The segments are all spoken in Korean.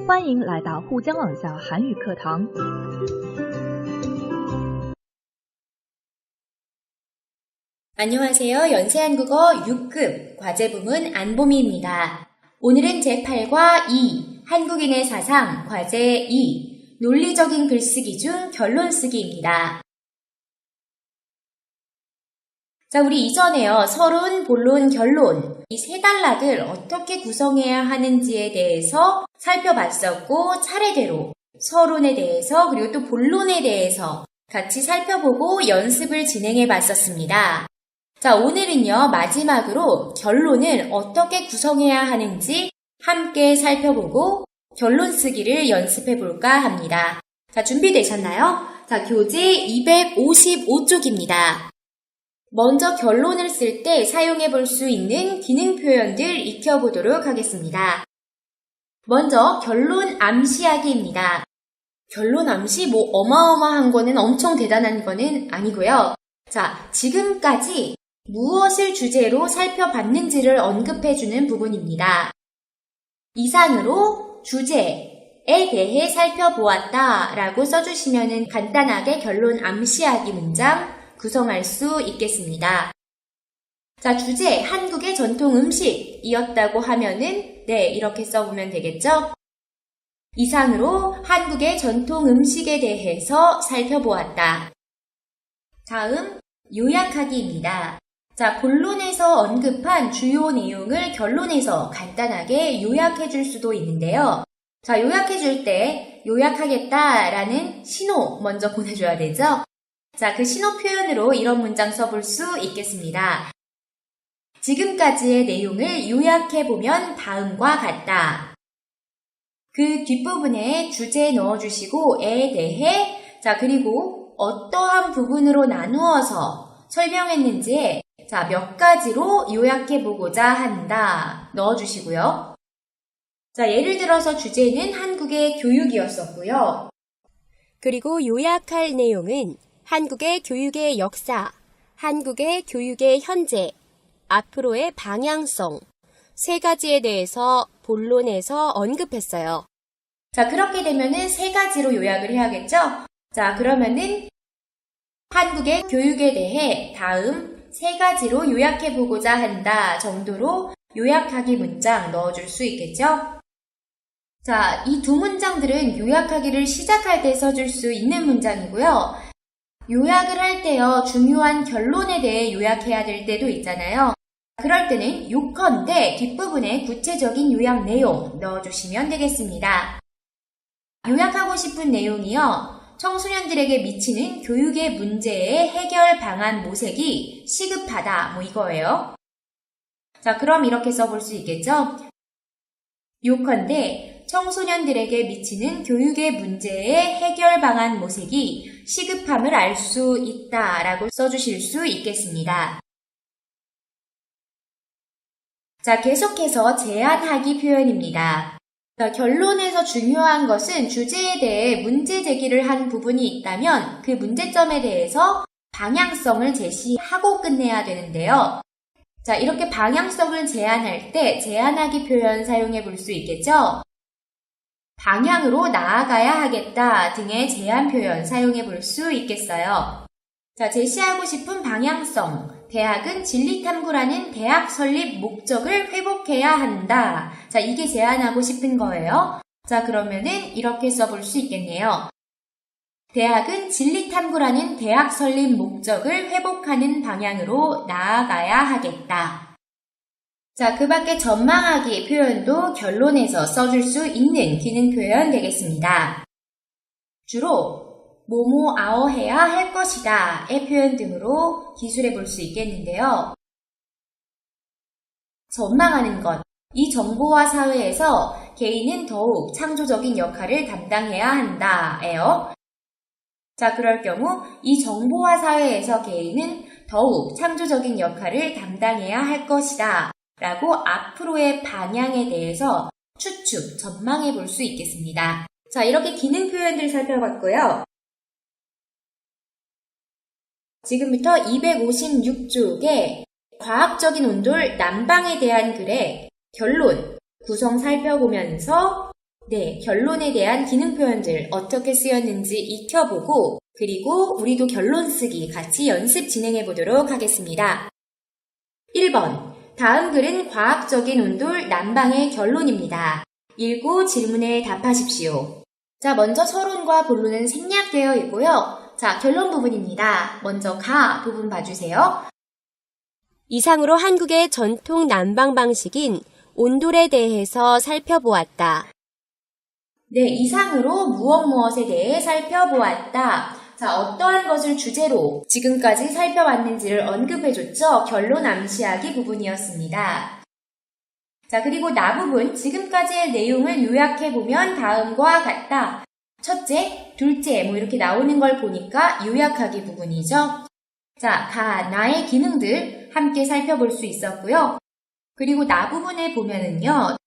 欢迎来到沪江网校韩语课堂。 안녕하세요. 연세한국어 6급 과제부문 안보미입니다. 오늘은 제8과 2 한국인의 사상 과제 2 논리적인 글쓰기 중 결론 쓰기입니다. 자, 우리 이전에요. 서론, 본론, 결론 이 세 단락을 어떻게 구성해야 하는지에 대해서 살펴봤었고 차례대로 서론에 대해서 그리고 또 본론에 대해서 같이 살펴보고 연습을 진행해 봤었습니다. 자, 오늘은요, 마지막으로 결론을 어떻게 구성해야 하는지 함께 살펴보고 결론 쓰기를 연습해 볼까 합니다. 자, 준비되셨나요? 자, 교재 255쪽입니다. 먼저 결론을 쓸 때 사용해 볼 수 있는 기능 표현들 익혀보도록 하겠습니다. 먼저 결론 암시하기입니다. 결론 암시 뭐 어마어마한 거는 엄청 대단한 거는 아니고요. 자, 지금까지 무엇을 주제로 살펴봤는지를 언급해주는 부분입니다. 이상으로 주제에 대해 살펴보았다 라고 써주시면 간단하게 결론 암시하기 문장 구성할 수 있겠습니다. 자, 주제 한국의 전통 음식이었다고 하면은 네, 이렇게 써보면 되겠죠? 이상으로 한국의 전통 음식에 대해서 살펴보았다. 다음 요약하기입니다. 자, 본론에서 언급한 주요 내용을 결론에서 간단하게 요약해 줄 수도 있는데요. 자, 요약해 줄 때 요약하겠다라는 신호 먼저 보내줘야 되죠? 자, 그 신호 표현으로 이런 문장 써볼 수 있겠습니다. 지금까지의 내용을 요약해보면 다음과 같다. 그 뒷부분에 주제 넣어주시고 에 대해 자, 그리고 어떠한 부분으로 나누어서 설명했는지에 자, 몇 가지로 요약해보고자 한다 넣어주시고요. 자, 예를 들어서 주제는 한국의 교육이었었고요. 그리고 요약할 내용은 한국의 교육의 역사, 한국의 교육의 현재, 앞으로의 방향성 세 가지에 대해서 본론에서 언급했어요. 자, 그렇게 되면은 세 가지로 요약을 해야겠죠? 자, 그러면은 한국의 교육에 대해 다음 세 가지로 요약해보고자 한다 정도로 요약하기 문장 넣어줄 수 있겠죠? 자, 이 두 문장들은 요약하기를 시작할 때 써줄 수 있는 문장이고요. 요약을 할 때요, 중요한 결론에 대해 요약해야 될 때도 있잖아요. 그럴 때는 요컨대 뒷부분에 구체적인 요약 내용 넣어주시면 되겠습니다. 요약하고 싶은 내용이요, 청소년들에게 미치는 교육의 문제의 해결 방안 모색이 시급하다, 뭐 이거예요. 자, 그럼 이렇게 써볼 수 있겠죠? 요컨대 청소년들에게 미치는 교육의 문제의 해결 방안 모색이 시급함을 알 수 있다 라고 써주실 수 있겠습니다. 자, 계속해서 제안하기 표현입니다. 자, 결론에서 중요한 것은 주제에 대해 문제 제기를 한 부분이 있다면 그 문제점에 대해서 방향성을 제시하고 끝내야 되는데요. 자, 이렇게 방향성을 제안할 때 제안하기 표현 사용해 볼 수 있겠죠? 방향으로 나아가야 하겠다 등의 제안 표현 사용해 볼 수 있겠어요. 자, 제시하고 싶은 방향성. 대학은 진리탐구라는 대학 설립 목적을 회복해야 한다. 자, 이게 제안하고 싶은 거예요. 자, 그러면은 이렇게 써볼 수 있겠네요. 대학은 진리탐구라는 대학 설립 목적을 회복하는 방향으로 나아가야 하겠다. 자, 그 밖에 전망하기 표현도 결론에서 써줄 수 있는 기능 표현 되겠습니다. 주로 뭐뭐아어해야 할 것이다 의 표현 등으로 기술해 볼 수 있겠는데요. 전망하는 것, 이 정보화 사회에서 개인은 더욱 창조적인 역할을 담당해야 한다 예요. 자, 그럴 경우 이 정보화 사회에서 개인은 더욱 창조적인 역할을 담당해야 할 것이다 라고 앞으로의 방향에 대해서 추측, 전망해 볼 수 있겠습니다. 자, 이렇게 기능 표현들 살펴봤고요. 지금부터 256쪽에 과학적인 온돌 난방에 대한 글의 결론, 구성 살펴보면서 네, 결론에 대한 기능 표현들 어떻게 쓰였는지 익혀보고 그리고 우리도 결론 쓰기 같이 연습 진행해 보도록 하겠습니다. 1번. 다음 글은 과학적인 온돌 난방의 결론입니다. 읽고 질문에 답하십시오. 자, 먼저 서론과 본론은 생략되어 있고요. 자, 결론 부분입니다. 먼저 가 부분 봐주세요. 이상으로 한국의 전통 난방 방식인 온돌에 대해서 살펴보았다. 네, 이상으로 무엇에 대해 살펴보았다. 자, 어떠한 것을 주제로 지금까지 살펴봤는지를 언급해줬죠. 결론 암시하기 부분이었습니다. 자, 그리고 나 부분, 지금까지의 내용을 요약해보면 다음과 같다. 첫째, 둘째, 이렇게 나오는 걸 보니까 요약하기 부분이죠. 자, 나의 기능들 함께 살펴볼 수 있었고요. 그리고 나 부분에 보면은요.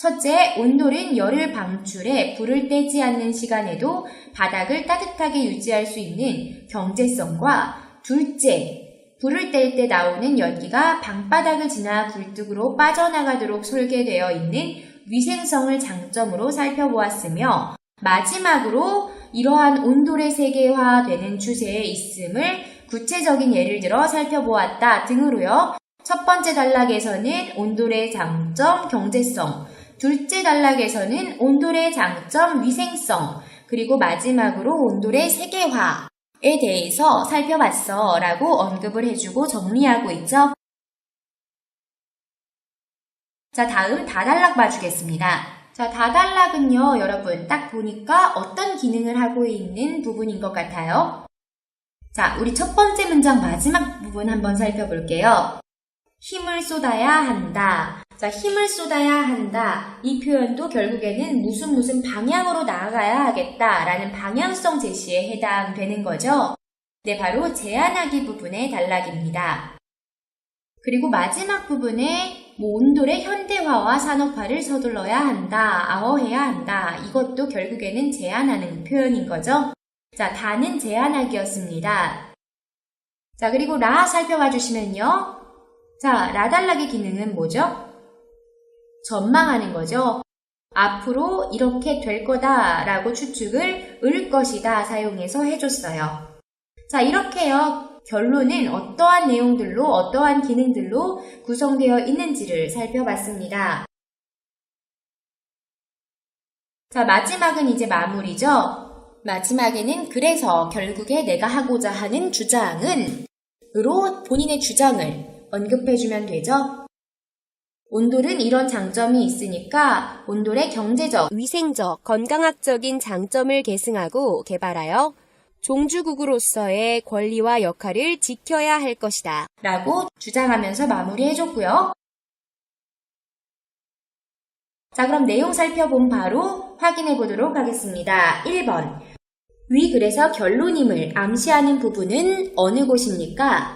첫째, 온돌은 열을 방출해 불을 떼지 않는 시간에도 바닥을 따뜻하게 유지할 수 있는 경제성과 둘째, 불을 뗄 때 나오는 연기가 방바닥을 지나 굴뚝으로 빠져나가도록 설계되어 있는 위생성을 장점으로 살펴보았으며 마지막으로 이러한 온돌의 세계화되는 추세에 있음을 구체적인 예를 들어 살펴보았다 등으로요. 첫 번째 단락에서는 온돌의 장점, 경제성, 둘째 단락에서는 온돌의 장점, 위생성, 그리고 마지막으로 온돌의 세계화에 대해서 살펴봤어 라고 언급을 해주고 정리하고 있죠. 자, 다음 다단락 봐주겠습니다. 자, 다단락은요, 여러분 딱 보니까 어떤 기능을 하고 있는 부분인 것 같아요. 자, 우리 첫 번째 문장 마지막 부분 한번 살펴볼게요. 힘을 쏟아야 한다. 자, 힘을 쏟아야 한다. 이 표현도 결국에는 무슨 방향으로 나아가야 하겠다라는 방향성 제시에 해당되는 거죠. 네, 바로 제안하기 부분의 단락입니다. 그리고 마지막 부분에 온돌의 현대화와 산업화를 서둘러야 한다. 아어해야 한다. 이것도 결국에는 제안하는 표현인 거죠. 자, 다는 제안하기였습니다. 자, 그리고 라 살펴봐 주시면요. 자, 라 단락의 기능은 뭐죠? 전망하는 거죠. 앞으로 이렇게 될 거다 라고 추측을 을 것이다 사용해서 해줬어요. 자, 이렇게요. 결론은 어떠한 내용들로 어떠한 기능들로 구성되어 있는지를 살펴봤습니다. 자, 마지막은 이제 마무리죠. 마지막에는 그래서 결국에 내가 하고자 하는 주장은 으로 본인의 주장을 언급해주면 되죠. 온돌은 이런 장점이 있으니까 온돌의 경제적, 위생적, 건강학적인 장점을 계승하고 개발하여 종주국으로서의 권리와 역할을 지켜야 할 것이다. 라고 주장하면서 마무리해줬고요. 자, 그럼 내용 살펴본 바로 확인해 보도록 하겠습니다. 1번. 위 글에서 결론임을 암시하는 부분은 어느 곳입니까?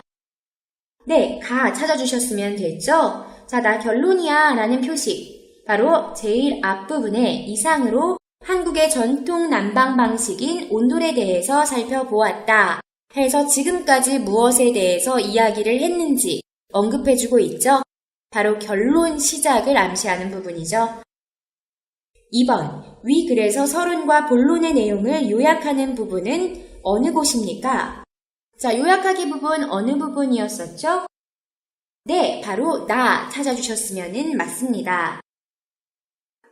네, 가 찾아주셨으면 됐죠? 자, 나 결론이야 라는 표시. 바로 제일 앞부분에 이상으로 한국의 전통 난방 방식인 온돌에 대해서 살펴보았다 해서 지금까지 무엇에 대해서 이야기를 했는지 언급해주고 있죠? 바로 결론 시작을 암시하는 부분이죠. 2번, 위 글에서 서론과 본론의 내용을 요약하는 부분은 어느 곳입니까? 자, 요약하기 부분 어느 부분이었었죠? 네, 바로 나 찾아주셨으면 맞습니다.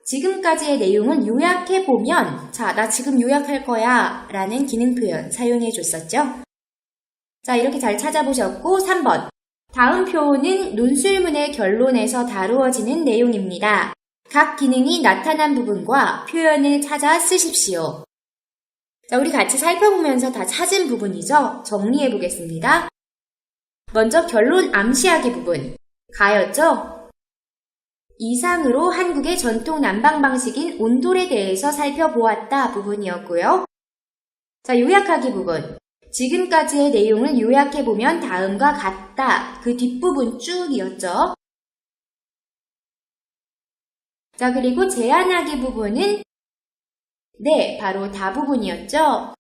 지금까지의 내용을 요약해보면 자, 나 지금 요약할 거야 라는 기능 표현 사용해줬었죠? 자, 이렇게 잘 찾아보셨고 3번. 다음 표는 논술문의 결론에서 다루어지는 내용입니다. 각 기능이 나타난 부분과 표현을 찾아 쓰십시오. 자, 우리 같이 살펴보면서 다 찾은 부분이죠? 정리해 보겠습니다. 먼저 결론 암시하기 부분. 가였죠? 이상으로 한국의 전통 난방 방식인 온돌에 대해서 살펴보았다 부분이었고요. 자, 요약하기 부분. 지금까지의 내용을 요약해보면 다음과 같다. 그 뒷부분 쭉이었죠. 자, 그리고 제안하기 부분은 네, 바로 다 부분이었죠.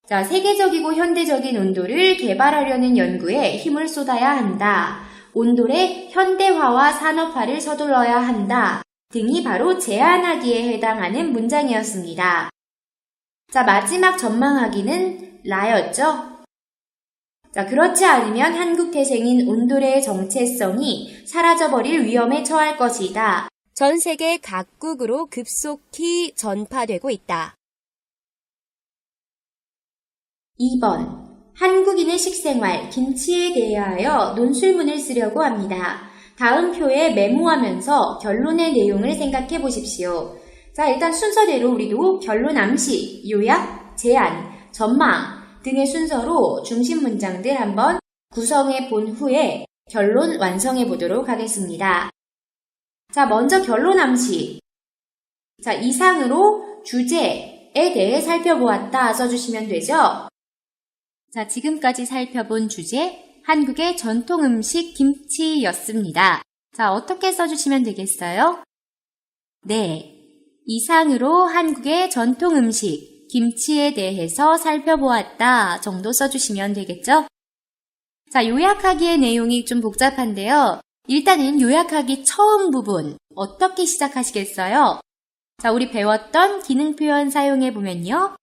자, 세계적이고 현대적인 온돌을 개발하려는 연구에 힘을 쏟아야 한다. 온돌의 현대화와 산업화를 서둘러야 한다. 등이 바로 제안하기에 해당하는 문장이었습니다. 자, 마지막 전망하기는 라였죠? 자, 그렇지 않으면 한국 태생인 온도레의 정체성이 사라져버릴 위험에 처할 것이다. 전 세계 각국으로 급속히 전파되고 있다. 2번. 한국인의 식생활, 김치에 대하여 논술문을 쓰려고 합니다. 다음 표에 메모하면서 결론의 내용을 생각해 보십시오. 자, 일단 순서대로 우리도 결론 암시, 요약, 제안, 전망 등의 순서로 중심 문장들 한번 구성해 본 후에 결론 완성해 보도록 하겠습니다. 자, 먼저 결론 암시. 자, 이상으로 주제에 대해 살펴보았다 써주시면 되죠. 자, 지금까지 살펴본 주제, 한국의 전통 음식 김치였습니다. 자, 어떻게 써주시면 되겠어요? 네, 이상으로 한국의 전통 음식 김치에 대해서 살펴보았다 정도 써주시면 되겠죠? 자, 요약하기의 내용이 좀 복잡한데요. 일단은 요약하기 처음 부분 어떻게 시작하시겠어요? 자, 우리 배웠던 기능 표현 사용해보면요.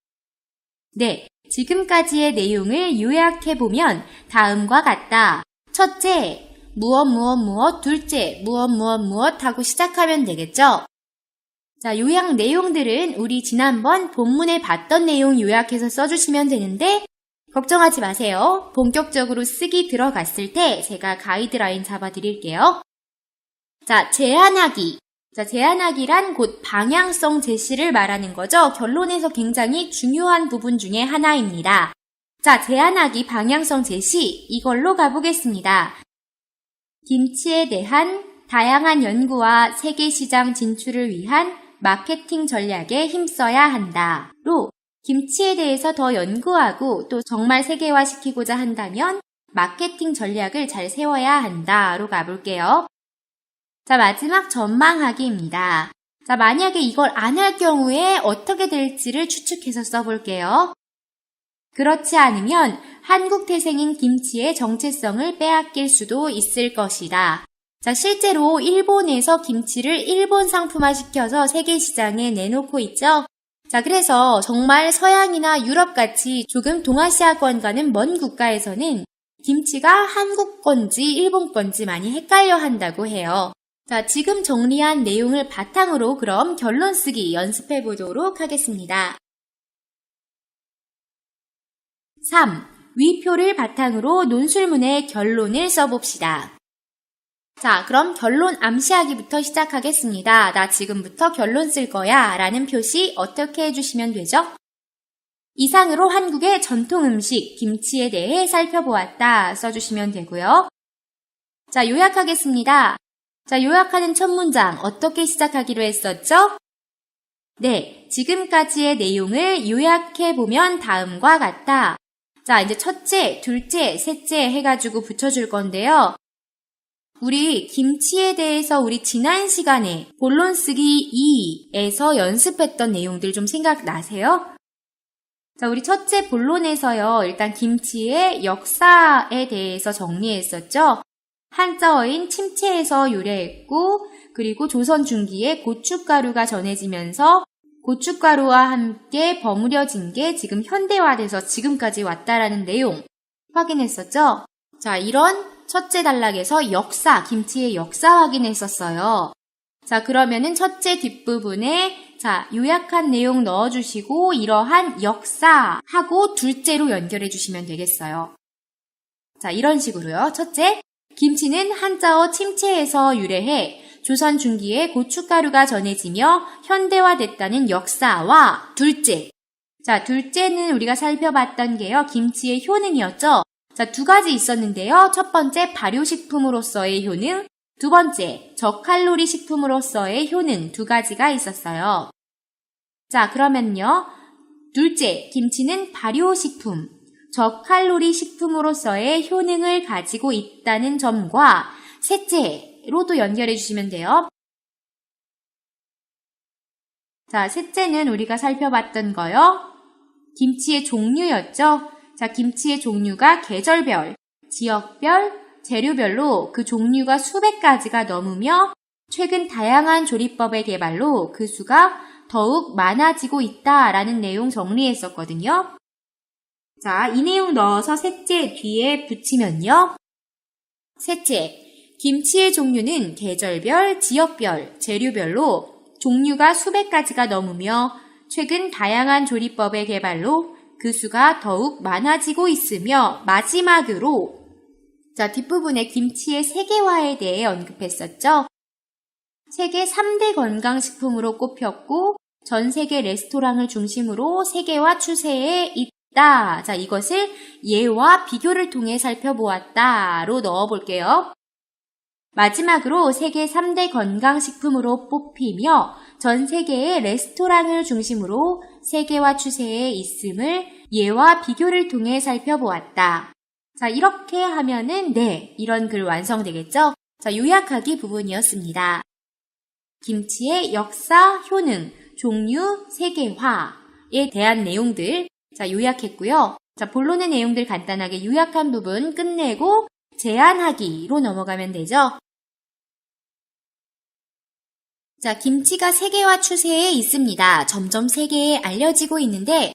네, 지금까지의 내용을 요약해보면 다음과 같다. 첫째, 무엇, 둘째, 무엇 하고 시작하면 되겠죠? 자, 요약 내용들은 우리 지난번 본문에 봤던 내용 요약해서 써주시면 되는데 걱정하지 마세요. 본격적으로 쓰기 들어갔을 때 제가 가이드라인 잡아드릴게요. 자, 제안하기. 자, 제안하기란 곧 방향성 제시를 말하는 거죠. 결론에서 굉장히 중요한 부분 중에 하나입니다. 자, 제안하기 방향성 제시 이걸로 가보겠습니다. 김치에 대한 다양한 연구와 세계 시장 진출을 위한 마케팅 전략에 힘써야 한다.로 김치에 대해서 더 연구하고 또 정말 세계화시키고자 한다면 마케팅 전략을 잘 세워야 한다로 가볼게요. 자, 마지막 전망하기입니다. 자, 만약에 이걸 안 할 경우에 어떻게 될지를 추측해서 써볼게요. 그렇지 않으면 한국 태생인 김치의 정체성을 빼앗길 수도 있을 것이다. 자, 실제로 일본에서 김치를 일본 상품화 시켜서 세계 시장에 내놓고 있죠. 자, 그래서 정말 서양이나 유럽같이 조금 동아시아권과는 먼 국가에서는 김치가 한국 건지 일본 건지 많이 헷갈려 한다고 해요. 자, 지금 정리한 내용을 바탕으로 그럼 결론 쓰기 연습해 보도록 하겠습니다. 3. 위표를 바탕으로 논술문의 결론을 써봅시다. 자, 그럼 결론 암시하기부터 시작하겠습니다. 나 지금부터 결론 쓸 거야 라는 표시 어떻게 해주시면 되죠? 이상으로 한국의 전통 음식 김치에 대해 살펴보았다 써주시면 되고요. 자, 요약하겠습니다. 자, 요약하는 첫 문장 어떻게 시작하기로 했었죠? 네, 지금까지의 내용을 요약해보면 다음과 같다. 자, 이제 첫째, 둘째, 셋째 해가지고 붙여줄 건데요. 우리 김치에 대해서 우리 지난 시간에 본론 쓰기 2에서 연습했던 내용들 좀 생각나세요? 자, 우리 첫째 본론에서요. 일단 김치의 역사에 대해서 정리했었죠. 한자어인 침체에서 유래했고 그리고 조선 중기에 고춧가루가 전해지면서 고춧가루와 함께 버무려진 게 지금 현대화돼서 지금까지 왔다라는 내용 확인했었죠. 자, 이런 첫째 단락에서 역사, 김치의 역사 확인했었어요. 자, 그러면은 첫째 뒷부분에 자, 요약한 내용 넣어주시고 이러한 역사하고 둘째로 연결해 주시면 되겠어요. 자, 이런 식으로요. 첫째, 김치는 한자어 침체에서 유래해 조선 중기에 고춧가루가 전해지며 현대화됐다는 역사와 둘째. 자, 둘째는 우리가 살펴봤던 게요. 김치의 효능이었죠. 자, 두 가지 있었는데요. 첫 번째, 발효식품으로서의 효능. 두 번째, 저칼로리 식품으로서의 효능 두 가지가 있었어요. 자, 그러면요. 둘째, 김치는 발효식품, 저칼로리 식품으로서의 효능을 가지고 있다는 점과 셋째로도 연결해 주시면 돼요. 자, 셋째는 우리가 살펴봤던 거요. 김치의 종류였죠. 자, 김치의 종류가 계절별, 지역별, 재료별로 그 종류가 수백 가지가 넘으며 최근 다양한 조리법의 개발로 그 수가 더욱 많아지고 있다라는 내용 정리했었거든요. 자, 이 내용 넣어서 셋째 뒤에 붙이면요. 셋째, 김치의 종류는 계절별, 지역별, 재료별로 종류가 수백 가지가 넘으며 최근 다양한 조리법의 개발로 그 수가 더욱 많아지고 있으며 마지막으로 자, 뒷부분에 김치의 세계화에 대해 언급했었죠. 세계 3대 건강식품으로 꼽혔고 전 세계 레스토랑을 중심으로 세계화 추세에 있다. 자, 이것을 예와 비교를 통해 살펴보았다로 넣어볼게요. 마지막으로 세계 3대 건강식품으로 뽑히며 전 세계의 레스토랑을 중심으로 세계화 추세에 있음을 예와 비교를 통해 살펴보았다. 자, 이렇게 하면은 네, 이런 글 완성되겠죠? 자, 요약하기 부분이었습니다. 김치의 역사, 효능, 종류, 세계화에 대한 내용들 자, 요약했고요. 자, 본론의 내용들 간단하게 요약한 부분 끝내고 제안하기로 넘어가면 되죠. 자, 김치가 세계화 추세에 있습니다. 점점 세계에 알려지고 있는데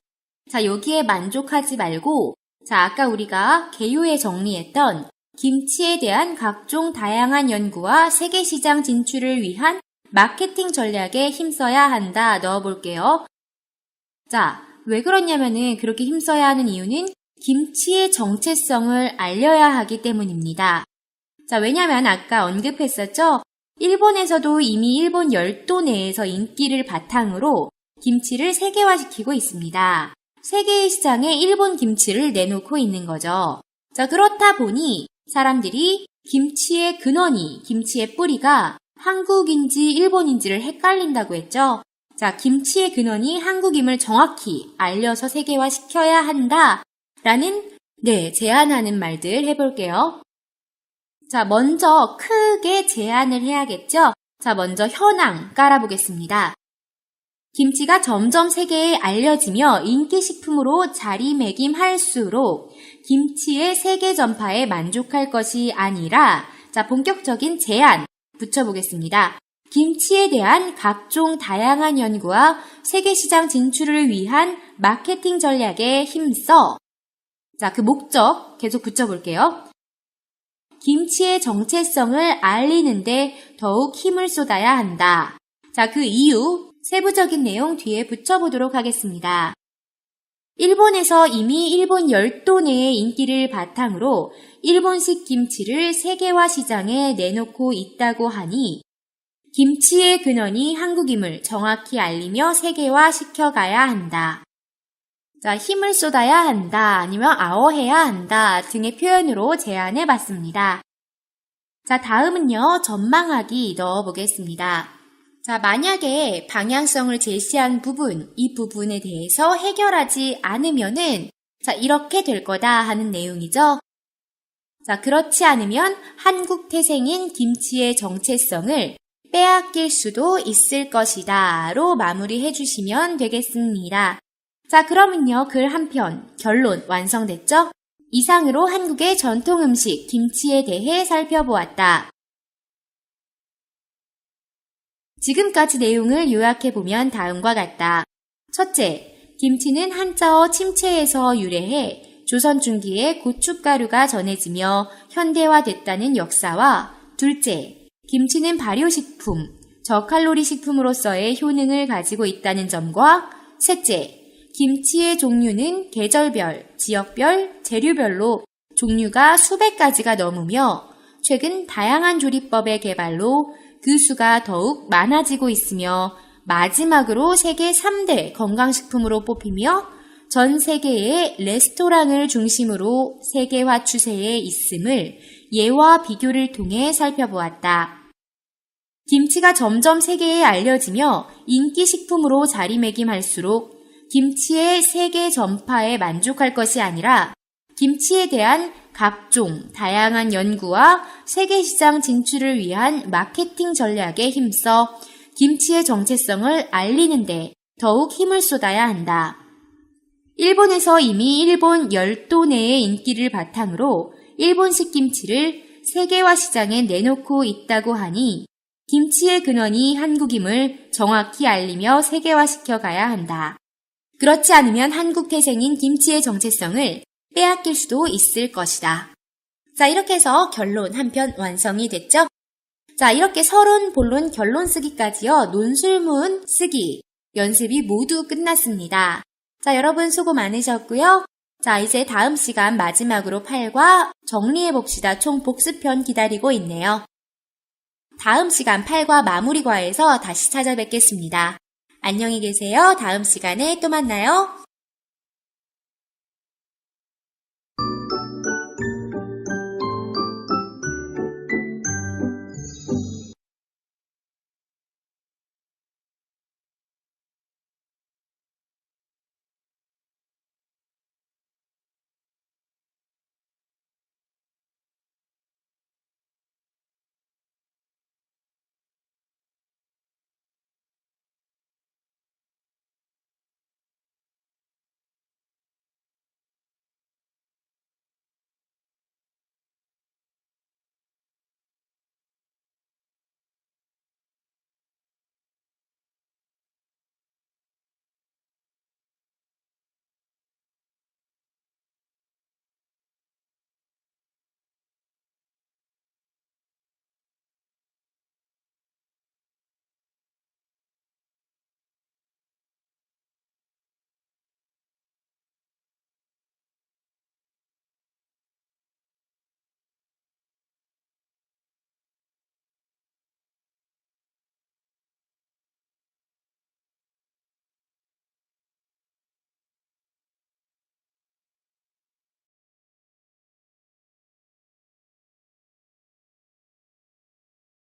자, 여기에 만족하지 말고 자, 아까 우리가 개요에 정리했던 김치에 대한 각종 다양한 연구와 세계 시장 진출을 위한 마케팅 전략에 힘써야 한다 넣어볼게요. 자, 왜 그러냐면은 그렇게 힘써야 하는 이유는 김치의 정체성을 알려야 하기 때문입니다. 자, 왜냐면 아까 언급했었죠? 일본에서도 이미 일본 열도 내에서 인기를 바탕으로 김치를 세계화시키고 있습니다. 세계의 시장에 일본 김치를 내놓고 있는 거죠. 자, 그렇다 보니 사람들이 김치의 근원이, 김치의 뿌리가 한국인지 일본인지를 헷갈린다고 했죠. 자, 김치의 근원이 한국임을 정확히 알려서 세계화시켜야 한다라는 제안하는 말들 해볼게요. 자, 먼저 크게 제안을 해야겠죠. 자, 먼저 현황 깔아보겠습니다. 김치가 점점 세계에 알려지며 인기식품으로 자리매김할수록 김치의 세계 전파에 만족할 것이 아니라 자, 본격적인 제안 붙여보겠습니다. 김치에 대한 각종 다양한 연구와 세계시장 진출을 위한 마케팅 전략에 힘써 자, 그 목적 계속 붙여볼게요. 김치의 정체성을 알리는데 더욱 힘을 쏟아야 한다. 자, 그 이유 세부적인 내용 뒤에 붙여보도록 하겠습니다. 일본에서 이미 일본 열도 내의 인기를 바탕으로 일본식 김치를 세계화 시장에 내놓고 있다고 하니 김치의 근원이 한국임을 정확히 알리며 세계화 시켜가야 한다. 자, 힘을 쏟아야 한다, 아니면 아워해야 한다 등의 표현으로 제안해 봤습니다. 자, 다음은요, 전망하기 넣어보겠습니다. 자, 만약에 방향성을 제시한 부분, 이 부분에 대해서 해결하지 않으면은 자, 이렇게 될 거다 하는 내용이죠. 자, 그렇지 않으면 한국 태생인 김치의 정체성을 빼앗길 수도 있을 것이다로 마무리해 주시면 되겠습니다. 자, 그러면요, 글 한 편, 결론 완성됐죠? 이상으로 한국의 전통 음식 김치에 대해 살펴보았다. 지금까지 내용을 요약해보면 다음과 같다. 첫째, 김치는 한자어 침체에서 유래해 조선 중기에 고춧가루가 전해지며 현대화됐다는 역사와 둘째, 김치는 발효식품, 저칼로리 식품으로서의 효능을 가지고 있다는 점과 셋째, 김치의 종류는 계절별, 지역별, 재료별로 종류가 수백 가지가 넘으며 최근 다양한 조리법의 개발로 그 수가 더욱 많아지고 있으며 마지막으로 세계 3대 건강식품으로 뽑히며 전 세계의 레스토랑을 중심으로 세계화 추세에 있음을 예와 비교를 통해 살펴보았다. 김치가 점점 세계에 알려지며 인기식품으로 자리매김할수록 김치의 세계 전파에 만족할 것이 아니라 김치에 대한 각종 다양한 연구와 세계시장 진출을 위한 마케팅 전략에 힘써 김치의 정체성을 알리는데 더욱 힘을 쏟아야 한다. 일본에서 이미 일본 열도 내의 인기를 바탕으로 일본식 김치를 세계화 시장에 내놓고 있다고 하니 김치의 근원이 한국임을 정확히 알리며 세계화시켜 가야 한다. 그렇지 않으면 한국 태생인 김치의 정체성을 빼앗길 수도 있을 것이다. 자, 이렇게 해서 결론 한 편 완성이 됐죠? 자, 이렇게 서론, 본론, 결론 쓰기까지요. 논술문 쓰기 연습이 모두 끝났습니다. 자, 여러분 수고 많으셨고요. 자, 이제 다음 시간 마지막으로 8과 정리해봅시다. 총 복습편 기다리고 있네요. 다음 시간 8과 마무리과에서 다시 찾아뵙겠습니다. 안녕히 계세요. 다음 시간에 또 만나요.